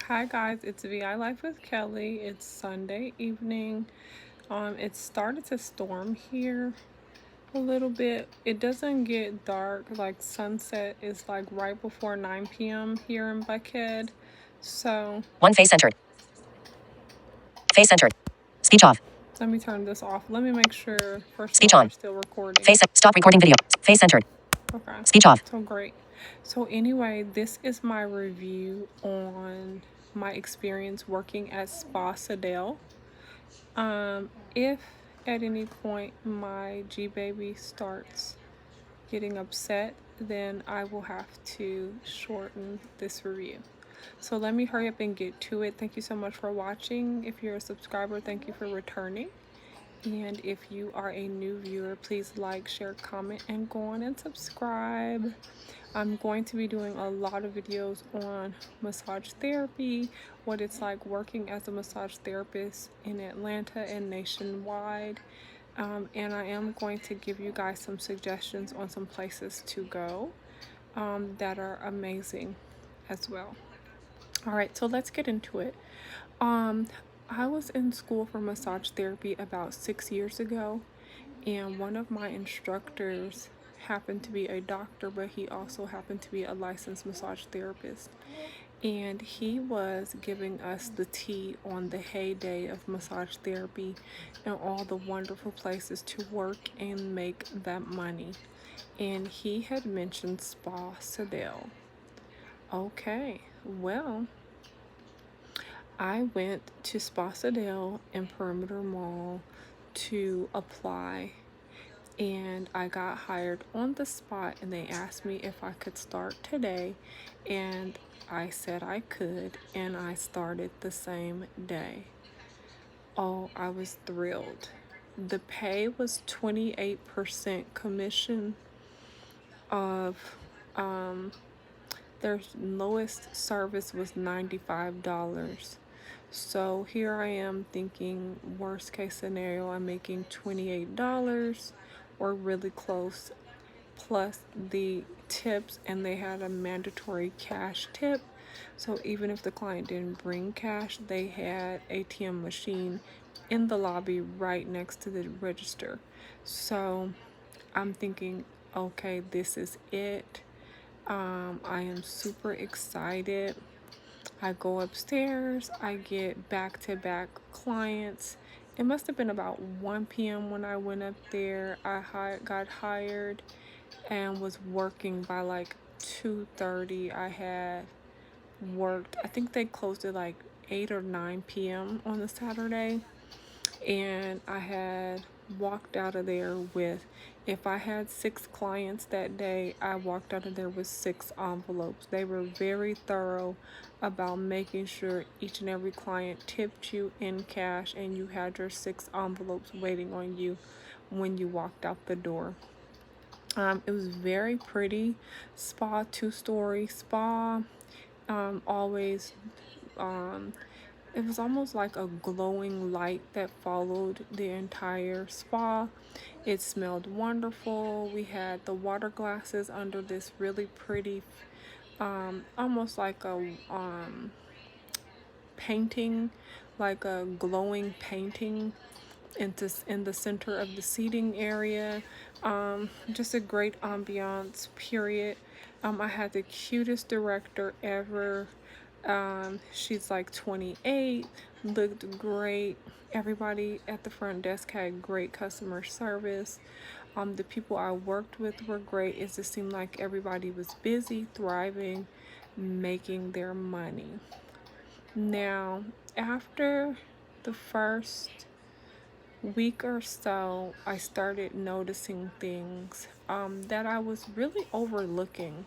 Hi guys, it's VI Life with Kelly. It's Sunday evening. It started to storm here a little bit. It doesn't get dark, like sunset is like right before 9 p.m. here in Buckhead. So One face centered. Face centered. Speech off. let me turn this off. Let me make sure, first of Speech all, we're on. still recording. Stop recording video. Face centered. Okay. Speech off. So great. So anyway, this is my review on my experience working at Spa Sydell. If at any point my G-Baby starts getting upset, then I will have to shorten this review. So let me hurry up and get to it. Thank you so much for watching. If you're a subscriber, thank you for returning. And if you are a new viewer, please like, share, comment, and go on and subscribe. I'm going to be doing a lot of videos on massage therapy, what it's like working as a massage therapist in Atlanta and nationwide. And I am going to give you guys some suggestions on some places to go that are amazing as well. All right, so let's get into it. I was in school for massage therapy about 6 years ago, and one of my instructors happened to be a doctor, but he also happened to be a licensed massage therapist. And he was giving us the tea on the heyday of massage therapy and all the wonderful places to work and make that money. And he had mentioned Spa Sydell. Okay, well, I went to Spa Sydell in Perimeter Mall to apply, and I got hired on the spot, and they asked me if I could start today, and I said I could, and I started the same day. Oh, I was thrilled. The pay was 28% commission of their lowest service was $95. So here I am thinking, worst case scenario, I'm making $28 or really close, plus the tips, and they had a mandatory cash tip. So even if the client didn't bring cash, they had ATM machine in the lobby right next to the register. So I'm thinking, okay, this is it. I am super excited. I go upstairs, I get back-to-back clients. It must have been about 1 p.m. when I went up there. I got hired and was working by like 2:30. I had worked, I think they closed at like 8 or 9 p.m. on the Saturday. And I had walked out of there with, if I had 6 clients that day, I walked out of there with 6 envelopes. They were very thorough about making sure each and every client tipped you in cash, and you had your 6 envelopes waiting on you when you walked out the door. It was very pretty spa, 2-story spa. Always it was almost like a glowing light that followed the entire spa. It smelled wonderful. We had the water glasses under this really pretty, almost like a painting, like a glowing painting in the center of the seating area. Just a great ambiance, period. I had the cutest director ever. She's like 28, looked great. Everybody at the front desk had great customer service. The people I worked with were great. It just seemed like everybody was busy, thriving, making their money. Now, after the first week or so, I started noticing things that I was really overlooking.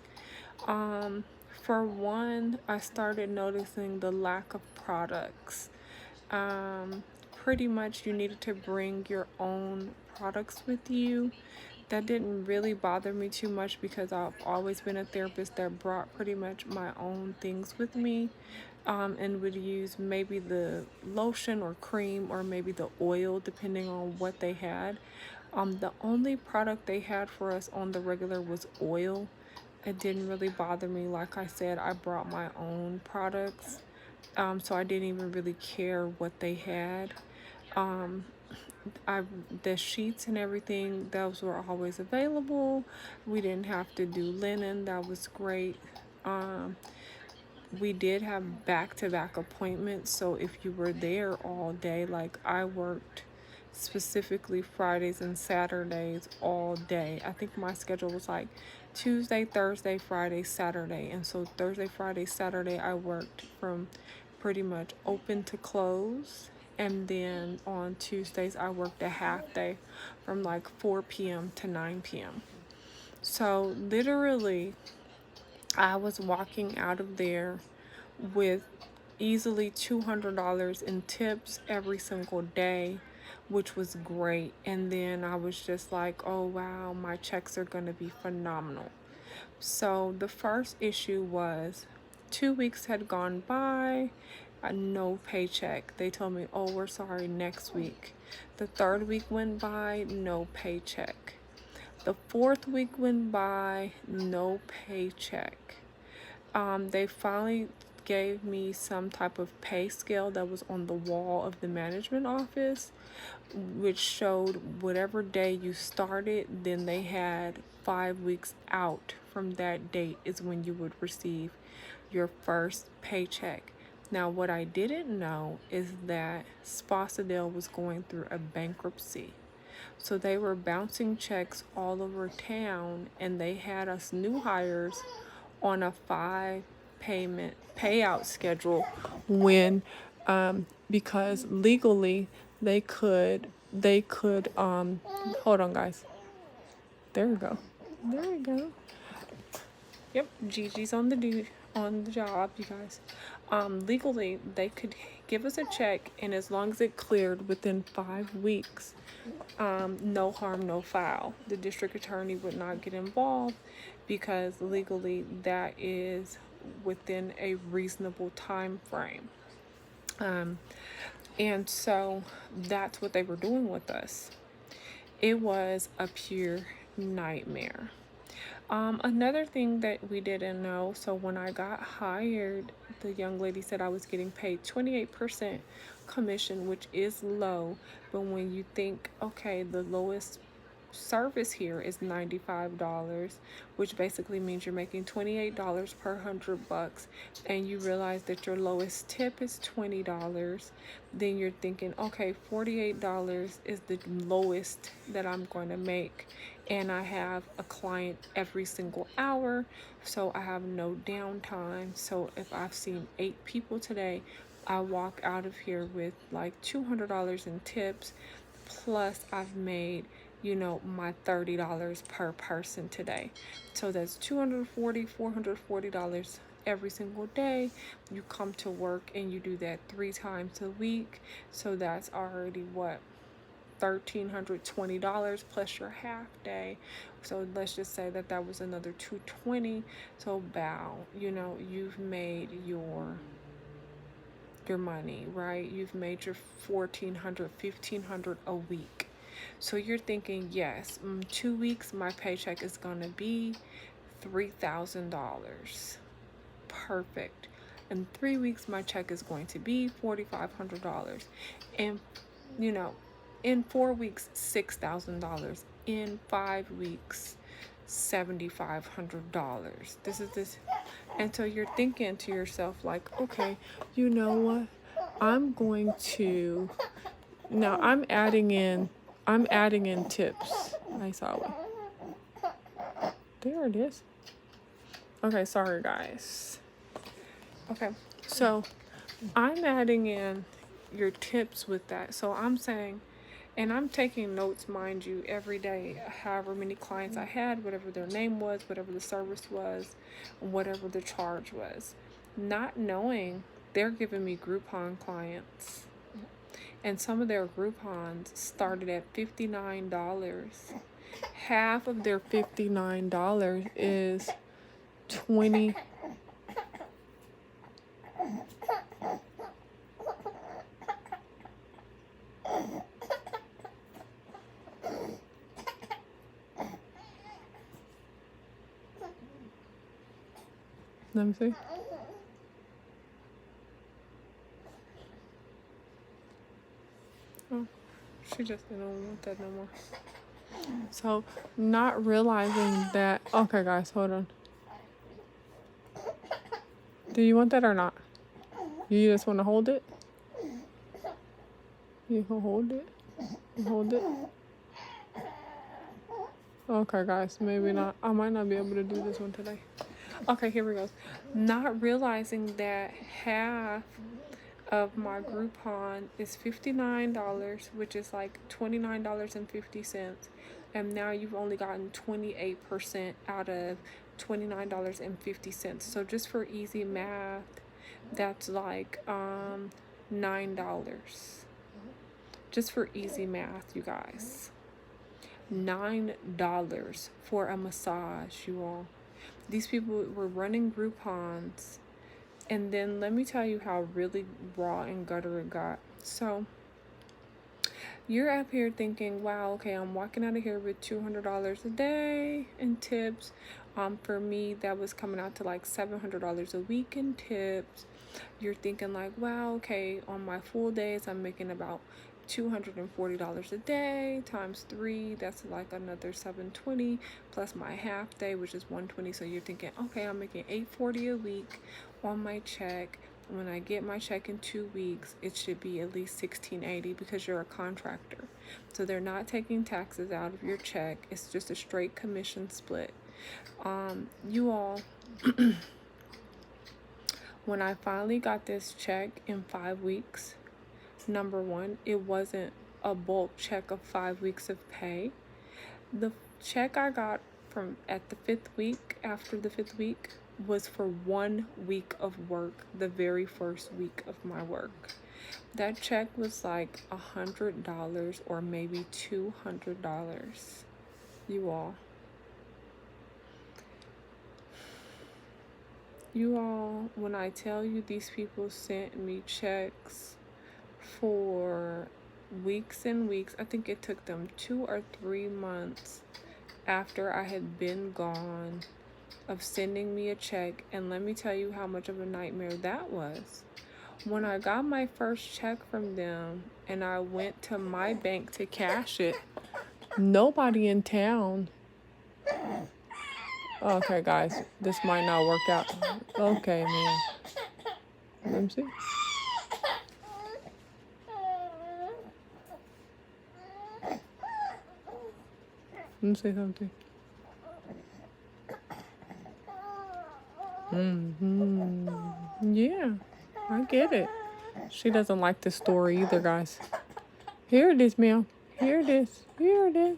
For one, I started noticing the lack of products. Pretty much you needed to bring your own products with you. That didn't really bother me too much because I've always been a therapist that brought pretty much my own things with me, and would use maybe the lotion or cream or maybe the oil depending on what they had. The only product they had for us on the regular was oil. It didn't really bother me. Like I said, I brought my own products. So I didn't even really care what they had. Um, the sheets and everything, those were always available. We didn't have to do linen. That was great. We did have back-to-back appointments, so if you were there all day, like I worked specifically Fridays and Saturdays all day. I think my schedule was like Tuesday, Thursday, Friday, Saturday. And so Thursday, Friday, Saturday, I worked from pretty much open to close. And then on Tuesdays, I worked a half day from like 4 p.m. to 9 p.m. So literally, I was walking out of there with easily $200 in tips every single day, which was great. And then I was just like, oh wow, my checks are going to be phenomenal. So the first issue was 2 weeks had gone by, no paycheck. They told me, oh, we're sorry, next week. The third week went by, no paycheck. The fourth week went by, no paycheck. They finally gave me some type of pay scale that was on the wall of the management office, which showed whatever day you started, then they had 5 weeks out from that date is when you would receive your first paycheck. Now, what I didn't know is that Spa Sydell was going through a bankruptcy. So they were bouncing checks all over town, and they had us new hires on a 5 payment payout schedule when because legally they could hold on guys, there we go, there we go. Yep, Gigi's on the job, you guys. Legally, they could give us a check, and as long as it cleared within 5 weeks, no harm, no foul. The district attorney would not get involved because legally that is within a reasonable time frame. And so that's what they were doing with us. It was a pure nightmare. Another thing that we didn't know, so when I got hired, the young lady said I was getting paid 28% commission, which is low, but when you think, okay, the lowest service here is $95, which basically means you're making $28 per $100, and you realize that your lowest tip is $20, then you're thinking, okay, $48 is the lowest that I'm going to make, and I have a client every single hour, so I have no downtime. So if I've seen 8 people today, I walk out of here with like $200 in tips, plus I've made, my $30 per person today. So that's $240, $440 every single day. You come to work and you do that 3 times a week. So that's already what? $1,320 plus your half day. So let's just say that was another $220. So bow, you've made your money, right? You've made your $1,400, $1,500 a week. So you're thinking, yes, 2 weeks my paycheck is gonna be $3,000. Perfect. In 3 weeks my check is going to be $4,500. And in 4 weeks, $6,000. In 5 weeks, $7,500. This. And so you're thinking to yourself, like, okay, you know what? I'm going to, now I'm adding in tips. I saw it. There it is. Okay, sorry guys. Okay, so I'm adding in your tips with that. So I'm saying, and I'm taking notes, mind you, every day, however many clients I had, whatever their name was, whatever the service was, whatever the charge was. Not knowing they're giving me Groupon clients. And some of their Groupons started at $59. Half of their $59 is 20. Let me see. Oh, she just didn't want that no more. So, not realizing that. Okay, guys, hold on. Do you want that or not? You just want to hold it? You can hold it. You hold it. Okay, guys, maybe not. I might not be able to do this one today. Okay, here we go. Not realizing that half of my Groupon is $59, which is like $29.50. And now you've only gotten 28% out of $29.50. So just for easy math, that's like $9. Just for easy math, you guys. $9 for a massage, you all. These people were running Groupons. And then let me tell you how really raw and gutter it got. So you're up here thinking, wow, okay, I'm walking out of here with $200 a day in tips. For me, that was coming out to like $700 a week in tips. You're thinking like, wow, okay, on my full days, I'm making about $240 a day times 3. That's like another $720 plus my half day, which is $120. So you're thinking, okay, I'm making $840 a week on my check. When I get my check in 2 weeks, it should be at least $1,680 because you're a contractor. So they're not taking taxes out of your check. It's just a straight commission split. You all, when I finally got this check in 5 weeks, number one, it wasn't a bulk check of 5 weeks of pay. The check I got from at the 5th week, after the 5th week, was for 1 week of work, the very first week of my work. That check was like $100 or maybe $200, you all. You all, when I tell you these people sent me checks for weeks and weeks, I think it took them 2 or 3 months after I had been gone of sending me a check. And let me tell you how much of a nightmare that was. When I got my first check from them and I went to my bank to cash it, nobody in town. Okay, guys, this might not work out. Okay, man. Let me see. Let me say something. Yeah, I get it. She doesn't like this story either, guys. Here it is, ma'am. Here it is. Here it is.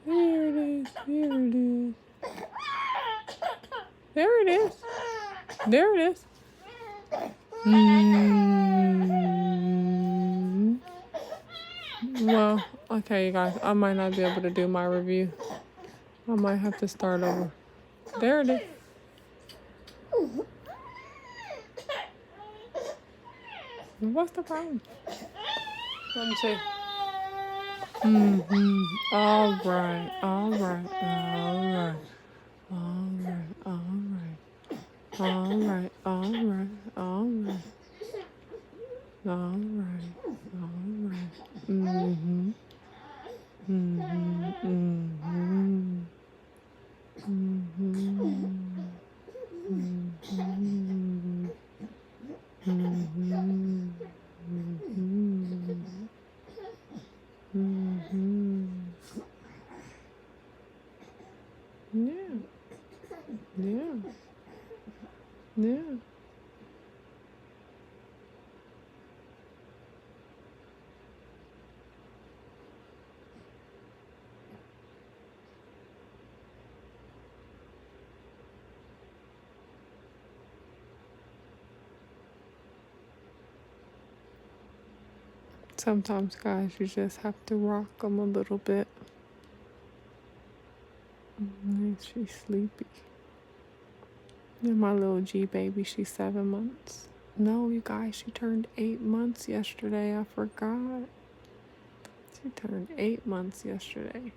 Here it is. Here it is. There it is. There it is. Well, okay, you guys. I might not be able to do my review. I might have to start over. There it is. What's the problem? Let me see. All right. All right. All right. All right. All right. All right. All right. All right. All right. All right. Mm-hmm. Mm-hmm. Mm-hmm. Mm-hmm. Yeah. Yeah. Yeah. Sometimes, guys, you just have to rock them a little bit. She's sleepy. And my little G baby, she's 7 months. No, you guys, she turned 8 months yesterday. I forgot. She turned 8 months yesterday.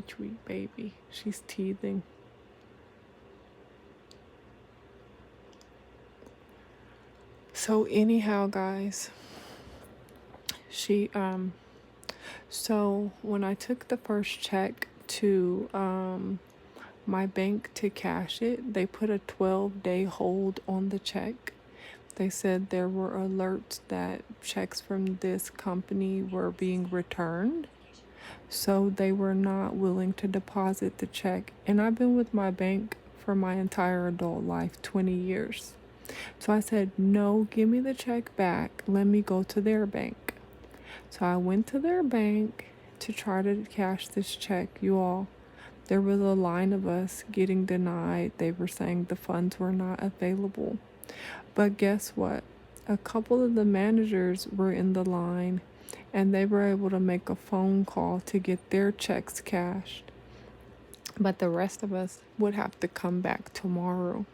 Sweet baby. She's teething. So anyhow, guys, She so when I took the first check to my bank to cash it, they put a 12-day hold on the check. They said there were alerts that checks from this company were being returned, so they were not willing to deposit the check. And I've been with my bank for my entire adult life, 20 years. So I said, no, give me the check back. Let me go to their bank. So I went to their bank to try to cash this check, you all. There was a line of us getting denied. They were saying the funds were not available. But guess what? A couple of the managers were in the line and they were able to make a phone call to get their checks cashed. But the rest of us would have to come back tomorrow.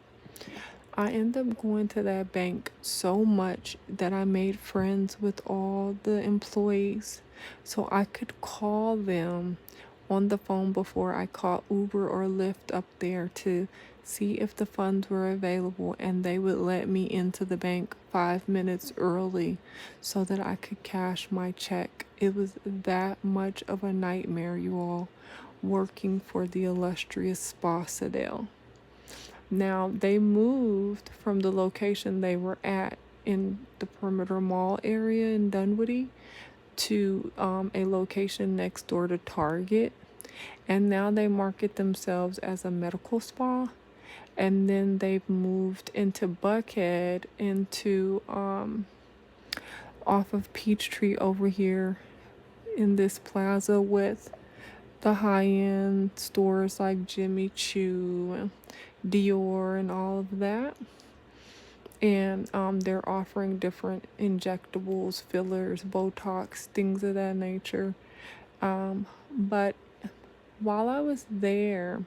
I ended up going to that bank so much that I made friends with all the employees so I could call them on the phone before I called Uber or Lyft up there to see if the funds were available, and they would let me into the bank 5 minutes early so that I could cash my check. It was that much of a nightmare, you all, working for the illustrious Spa Sydell. Now, they moved from the location they were at in the Perimeter Mall area in Dunwoody to a location next door to Target. And now they market themselves as a medical spa. And then they've moved into Buckhead, into off of Peachtree over here in this plaza with the high-end stores like Jimmy Choo and Dior and all of that. And they're offering different injectables, fillers, Botox, things of that nature. But while I was there,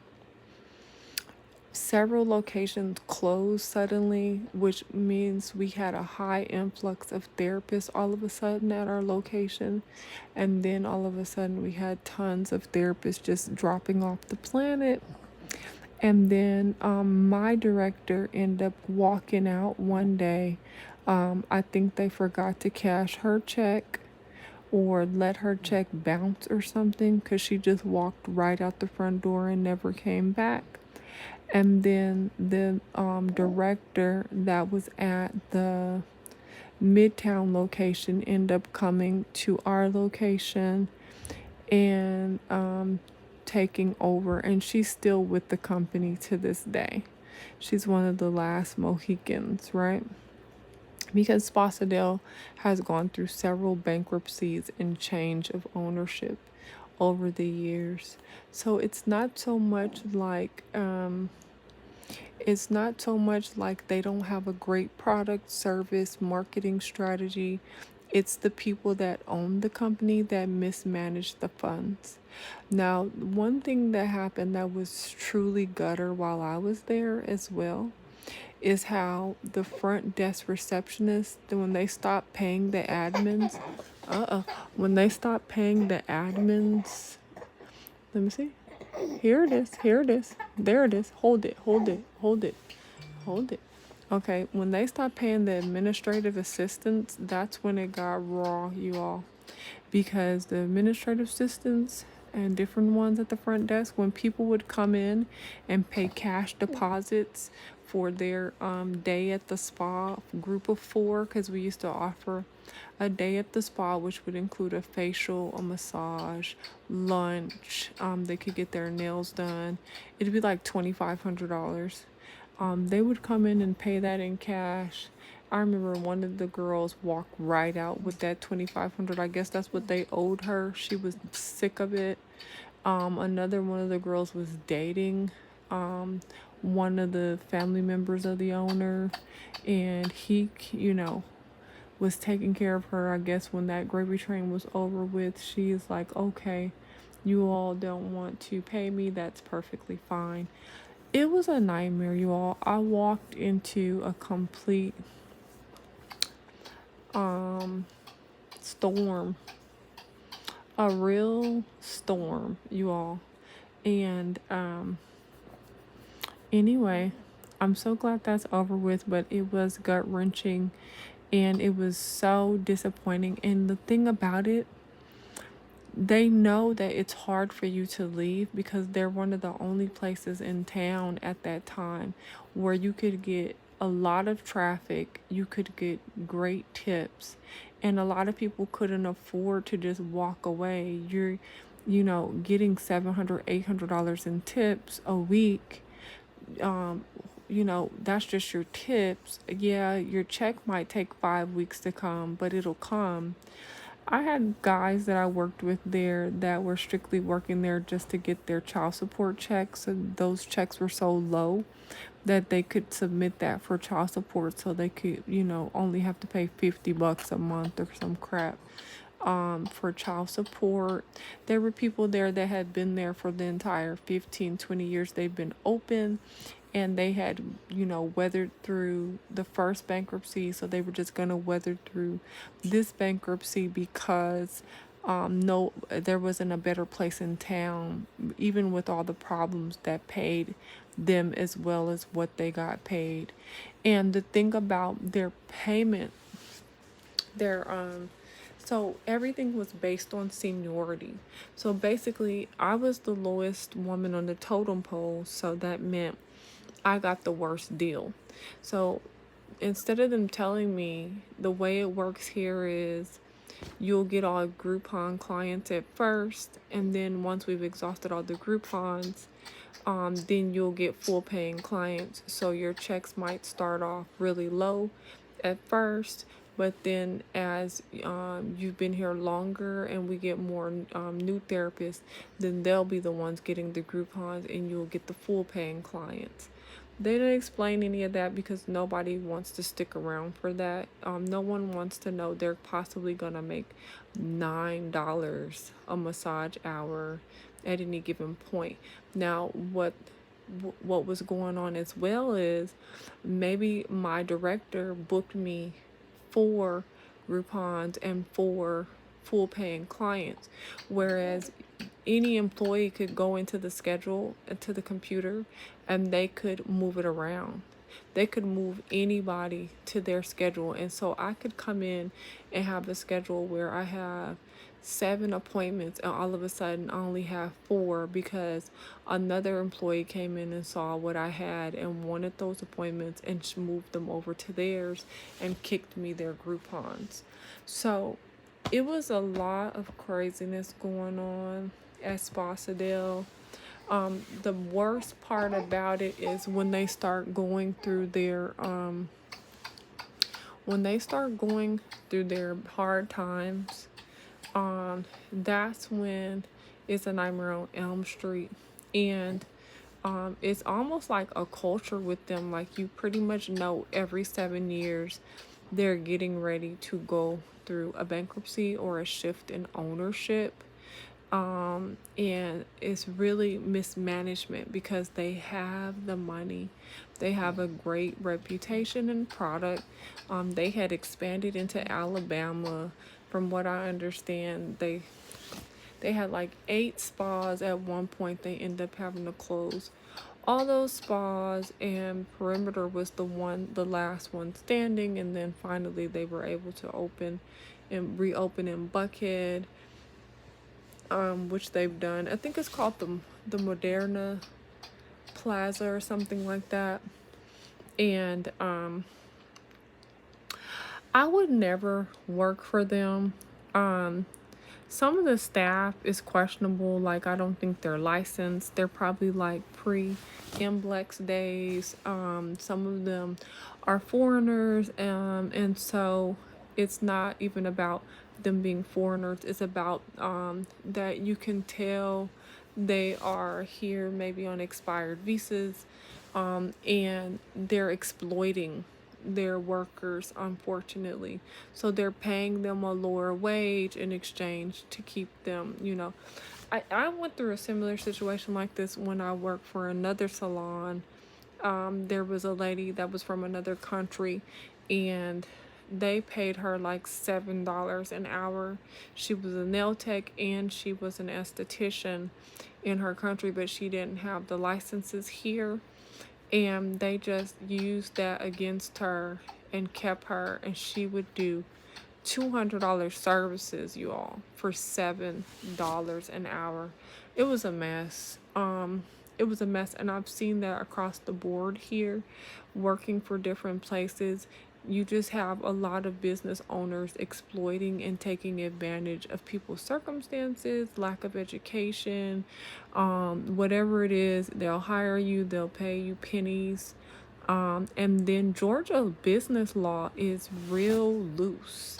several locations closed suddenly, which means we had a high influx of therapists all of a sudden at our location. And then all of a sudden we had tons of therapists just dropping off the planet. And then my director ended up walking out one day. I think they forgot to cash her check or let her check bounce or something, because she just walked right out the front door and never came back. And then the director that was at the Midtown location ended up coming to our location and taking over, and she's still with the company to this day. She's one of the last Mohicans, right? Because Spa Sydell has gone through several bankruptcies and change of ownership over the years. So it's not so much like they don't have a great product, service, marketing strategy. It's the people that own the company that mismanage the funds. Now, one thing that happened that was truly gutter while I was there as well is how the front desk receptionists, when they stopped paying the admins, when they stopped paying the admins, let me see. Here it is. There it is. Hold it. Okay, when they stopped paying the administrative assistants, that's when it got raw, you all. Because the administrative assistants and different ones at the front desk, when people would come in and pay cash deposits for their day at the spa, group of 4, because we used to offer a day at the spa, which would include a facial, a massage, lunch. They could get their nails done. It'd be like $2,500. They would come in and pay that in cash. I remember one of the girls walked right out with that $2,500. I guess that's what they owed her. She was sick of it. Another one of the girls was dating one of the family members of the owner, and he, was taking care of her. I guess when that gravy train was over with, she is like, okay, you all don't want to pay me. That's perfectly fine. It was a nightmare, you all. I walked into a complete storm, a real storm, you all. And anyway, I'm so glad that's over with, but it was gut wrenching and it was so disappointing. And the thing about it, they know that it's hard for you to leave because they're one of the only places in town at that time where you could get a lot of traffic, you could get great tips, and a lot of people couldn't afford to just walk away. You're, getting $700, $800 in tips a week. um that's just your tips. Yeah, your check might take 5 weeks to come, but it'll come. I had guys that I worked with there that were strictly working there just to get their child support checks, and those checks were so low that they could submit that for child support, so they could, only have to pay $50 a month or some crap for child support. There were people there that had been there for the entire 15, 20 years they've been open, and they had, weathered through the first bankruptcy, so they were just going to weather through this bankruptcy because no, there wasn't a better place in town, even with all the problems that paid them as well as what they got paid. And the thing about their payment, their so everything was based on seniority. So basically, I was the lowest woman on the totem pole, so that meant I got the worst deal. So instead of them telling me, the way it works here is you'll get all Groupon clients at first, and then once we've exhausted all the Groupons, then you'll get full paying clients. So your checks might start off really low at first, but then as you've been here longer and we get more new therapists, then they'll be the ones getting the Groupons and you'll get the full paying clients. They didn't explain any of that because nobody wants to stick around for that. No one wants to know they're possibly gonna make $9 a massage hour at any given point. Now, what was going on as well is maybe my director booked me 4 Groupons and 4 full paying clients, whereas any employee could go into the schedule, into the computer, and they could move it around. They could move anybody to their schedule. And so I could come in and have a schedule where I have 7 appointments, and all of a sudden I only have 4 because another employee came in and saw what I had and wanted those appointments and moved them over to theirs and kicked me their Groupons. So it was a lot of craziness going on at Spa Sydell. The worst part about it is when they start going through their hard times. That's when it's a Nightmare on Elm Street, and it's almost like a culture with them. Like, you pretty much know every 7 years they're getting ready to go through a bankruptcy or a shift in ownership. And it's really mismanagement because they have the money, they have a great reputation and product. They had expanded into Alabama. From what I understand, they had like 8 spas at one point. They ended up having to close all those spas, and Perimeter was the last one standing. And then finally they were able to reopen in Buckhead, which they've done. I think it's called the Moderna Plaza or something like that. And I would never work for them. Some of the staff is questionable. Like, I don't think they're licensed. They're probably like pre-Mblex days. Some of them are foreigners, and so it's not even about them being foreigners. It's about that you can tell they are here maybe on expired visas, and they're exploiting their workers, unfortunately. So they're paying them a lower wage in exchange to keep them, I went through a similar situation like this when I worked for another salon. There was a lady that was from another country, and they paid her like $7 an hour. She was a nail tech and she was an esthetician in her country, but she didn't have the licenses here, and they just used that against her and kept her, and she would do $200 services, you all, for $7 an hour. It was a mess. It was a mess, and I've seen that across the board here, working for different places. You just have a lot of business owners exploiting and taking advantage of people's circumstances, lack of education, whatever it is. They'll hire you, they'll pay you pennies. And then Georgia business law is real loose.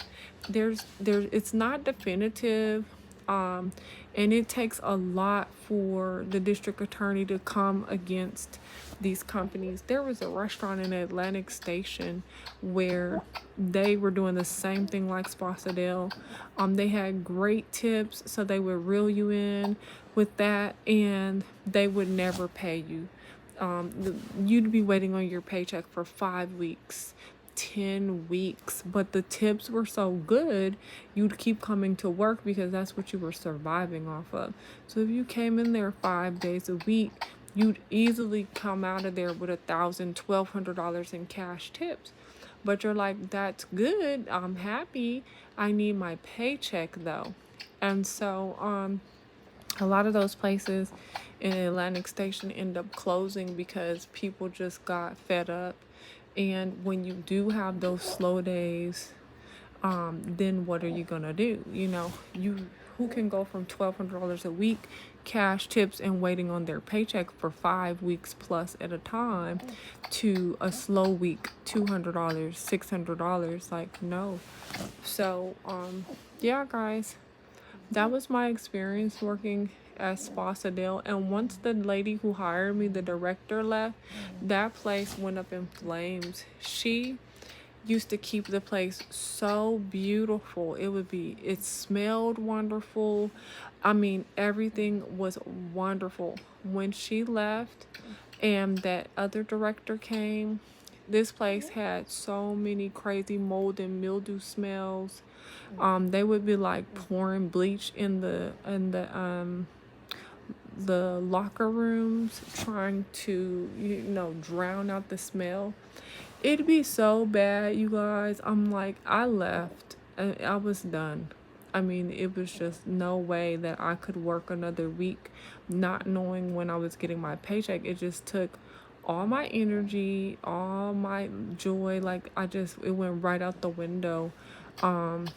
It's not definitive, and it takes a lot for the district attorney to come against these companies. There was a restaurant in Atlantic Station where they were doing the same thing like Spa Sydell. They had great tips, so they would reel you in with that, and they would never pay you. You'd be waiting on your paycheck for 5 weeks, 10 weeks, but the tips were so good, you'd keep coming to work because that's what you were surviving off of. So if you came in there 5 days a week, you'd easily come out of there with $1,000, $1,200 in cash tips. But you're like, that's good, I'm happy, I need my paycheck though. And so a lot of those places in Atlantic Station end up closing because people just got fed up. And when you do have those slow days, then what are you gonna do? Who can go from $1,200 a week cash tips and waiting on their paycheck for 5 weeks plus at a time to a slow week, $200, $600? Like, no. So yeah, guys, that was my experience working at Spa Sydell. And once the lady who hired me, the director, left, that place went up in flames. She used to keep the place so beautiful. It smelled wonderful. I mean, everything was wonderful. When she left and that other director came, this place had so many crazy mold and mildew smells. They would be like pouring bleach in the locker rooms, trying to drown out the smell. It'd be so bad, you guys. I'm like, I left and I was done. I mean, it was just no way that I could work another week not knowing when I was getting my paycheck. It just took all my energy, all my joy. Like, it went right out the window. And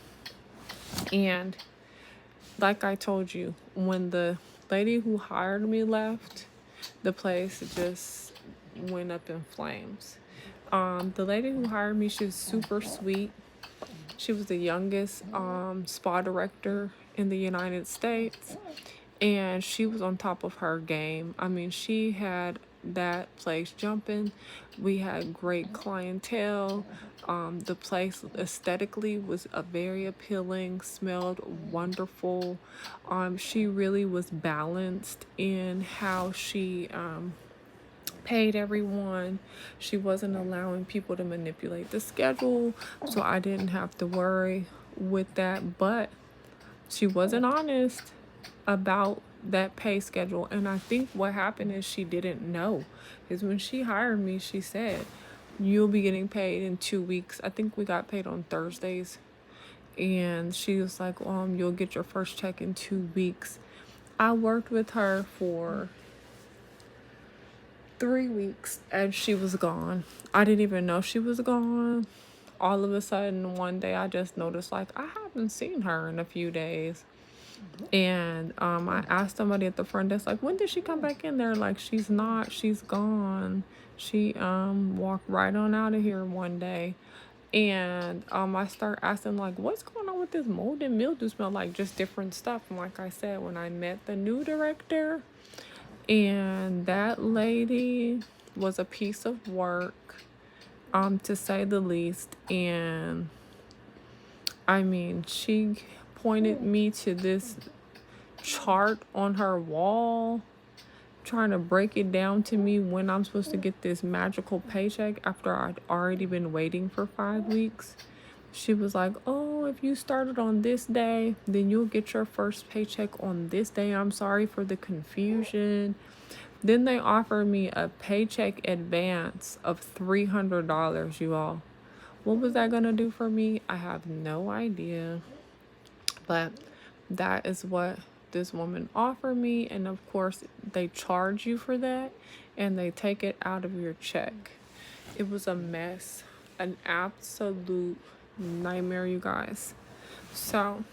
like I told you, when the lady who hired me left, the place just went up in flames. The lady who hired me, she was super sweet. She was the youngest spa director in the United States, and she was on top of her game. I mean, she had that place jumping. We had great clientele. The place aesthetically was very appealing, smelled wonderful. She really was balanced in how she paid everyone. She wasn't allowing people to manipulate the schedule, so I didn't have to worry with that. But she wasn't honest about that pay schedule, and I think what happened is she didn't know, because when she hired me, she said, you'll be getting paid in 2 weeks. I think we got paid on Thursdays, and she was like, you'll get your first check in 2 weeks. I worked with her for 3 weeks and she was gone. I didn't even know she was gone. All of a sudden, one day I just noticed, like, I haven't seen her in a few days. And I asked somebody at the front desk, like, when did she come back in there? Like, she's gone. She walked right on out of here one day. And I start asking, like, what's going on with this mold and mildew smell? Like, just different stuff. And like I said, when I met the new director, and that lady was a piece of work, to say the least. And I mean, she pointed me to this chart on her wall, trying to break it down to me when I'm supposed to get this magical paycheck after I'd already been waiting for 5 weeks. She was like, oh, if you started on this day, then you'll get your first paycheck on this day. I'm sorry for the confusion. Then they offered me a paycheck advance of $300, you all. What was that gonna do for me? I have no idea. But that is what this woman offered me. And of course, they charge you for that and they take it out of your check. It was a mess, an absolute nightmare, you guys. So,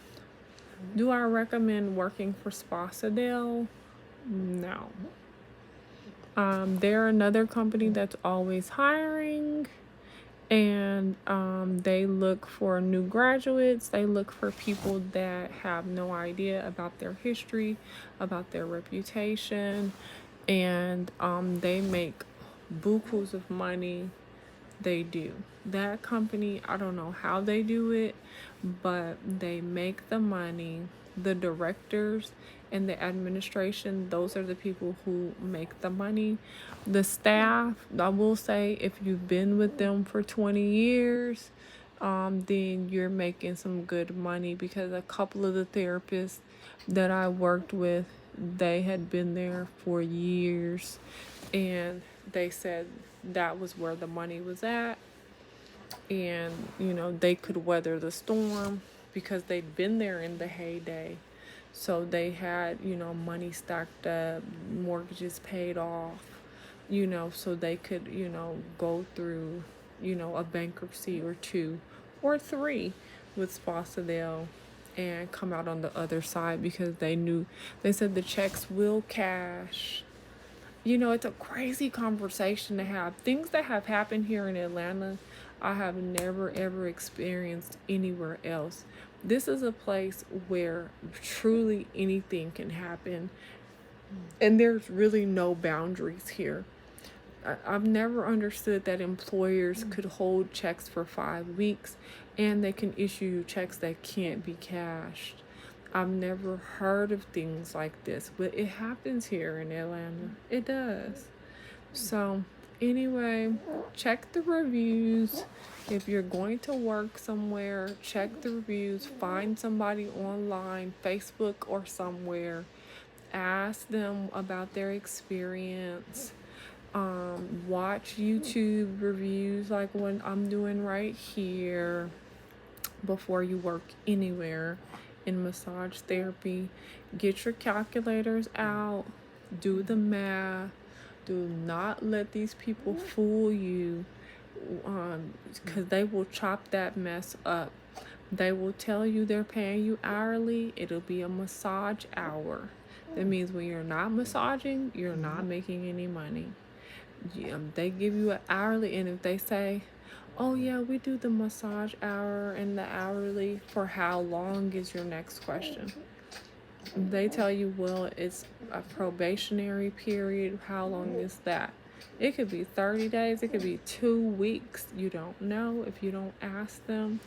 do I recommend working for Spa Sydell? No. They're another company that's always hiring, and they look for new graduates. They look for people that have no idea about their history, about their reputation, and they make bukus of money. They do. That company, I don't know how they do it, but they make the money. The directors and the administration, those are the people who make the money. The staff, I will say, if you've been with them for 20 years, then you're making some good money, because a couple of the therapists that I worked with, they had been there for years, and they said that was where the money was at, and they could weather the storm because they'd been there in the heyday. So they had money stacked up, mortgages paid off, so they could go through a bankruptcy or two or three with Spa Sydell and come out on the other side, because they said the checks will cash. It's a crazy conversation to have. Things that have happened here in Atlanta, I have never ever experienced anywhere else. This is a place where truly anything can happen, and there's really no boundaries here. I've never understood that employers could hold checks for 5 weeks and they can issue you checks that can't be cashed. I've never heard of things like this, but it happens here in Atlanta. It does. So, anyway, check the reviews. If you're going to work somewhere, check the reviews. Find somebody online, Facebook or somewhere. Ask them about their experience. Watch YouTube reviews like what I'm doing right here before you work anywhere in massage therapy. Get your calculators out, do the math. Do not let these people fool you, because they will chop that mess up. They will tell you they're paying you hourly. It'll be a massage hour. That means when you're not massaging, you're not making any money. They give you an hourly, and if they say, oh yeah, we do the massage hour and the hourly, for how long is your next question. They tell you, well, it's a probationary period. How long is that? It could be 30 days. It could be 2 weeks. You don't know if you don't ask them.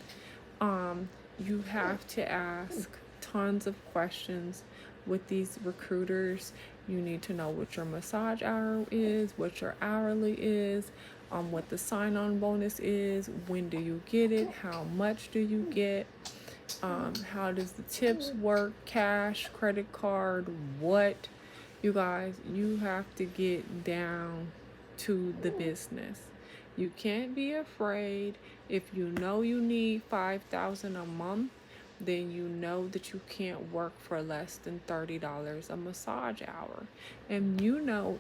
You have to ask tons of questions with these recruiters. You need to know what your massage hour is, what your hourly is, what the sign-on bonus is, when do you get it, how much do you get, how does the tips work, cash, credit card, what. You guys, you have to get down to the business. You can't be afraid. If you know you need $5,000 a month, then you know that you can't work for less than $30 a massage hour. And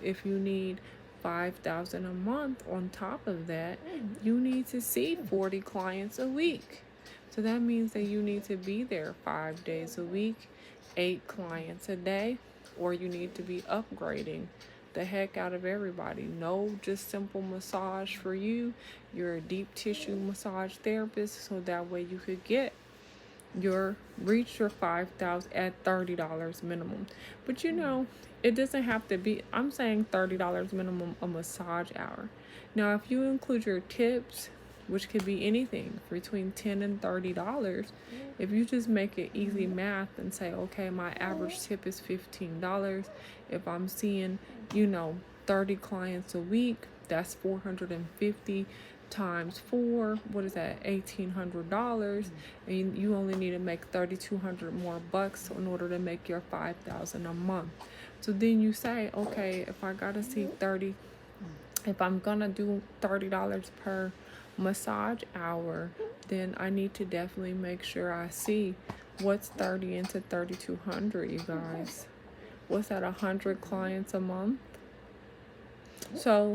if you need $5,000 a month on top of that, you need to see 40 clients a week. So that means that you need to be there 5 days a week, 8 clients a day, or you need to be upgrading the heck out of everybody. No just simple massage for you. You're a deep tissue massage therapist, so that way you could reach your 5,000 at $30 minimum. But it doesn't have to be, I'm saying $30 minimum a massage hour. Now, if you include your tips, which could be anything between $10 and $30, if you just make it easy math and say, okay, my average tip is $15. If I'm seeing 30 clients a week, that's 450 times 4, what is that, $1,800, and you only need to make $3,200 more bucks in order to make your $5,000 a month. So then you say, okay, if I'm gonna do $30 per massage hour, then I need to definitely make sure I see what's 30 into 3,200, you guys. What's that, 100 clients a month? So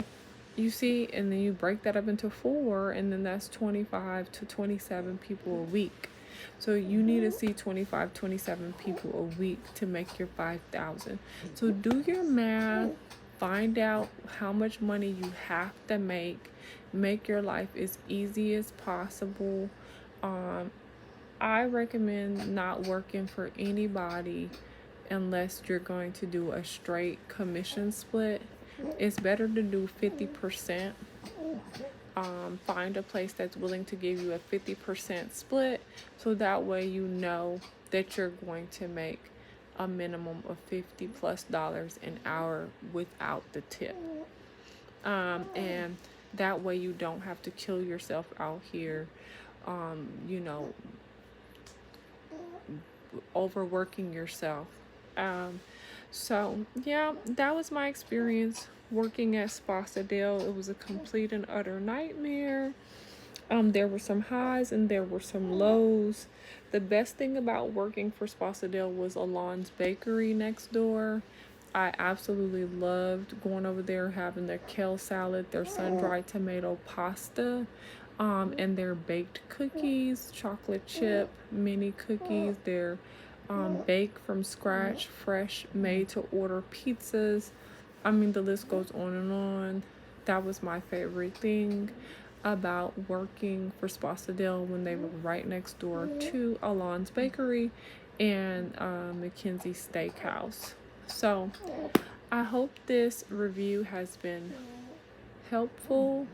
you see, and then you break that up into 4, and then that's 25 to 27 people a week. So you need to see 25, 27 people a week to make your 5,000. So do your math, find out how much money you have to make your life as easy as possible. I recommend not working for anybody unless you're going to do a straight commission split. It's better to do 50%. Find a place that's willing to give you a 50% split, so that way you know that you're going to make a minimum of $50+ an hour without the tip. And that way you don't have to kill yourself out here, overworking yourself. So yeah, that was my experience working at Spa Sydell. It was a complete and utter nightmare. There were some highs and there were some lows. The best thing about working for Spa Sydell was Alon's Bakery next door. I absolutely loved going over there, having their kale salad, their sun-dried tomato pasta, and their baked cookies, chocolate chip mini cookies, their bake from scratch, fresh, made to order pizzas. I mean, the list goes on and on. That was my favorite thing about working for Spa Sydell, when they were right next door to Alon's Bakery and Mackenzie Steakhouse. So I hope this review has been helpful.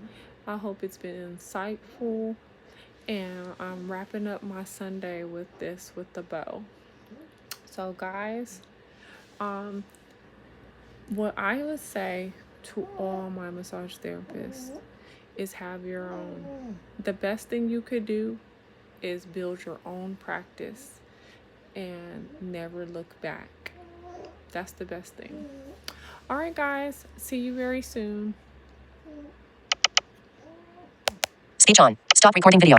I hope it's been insightful. And I'm wrapping up my Sunday with this with the bow. So guys, what I would say to all my massage therapists is have your own. The best thing you could do is build your own practice and never look back. That's the best thing. All right, guys. See you very soon. Speech on. Stop recording video.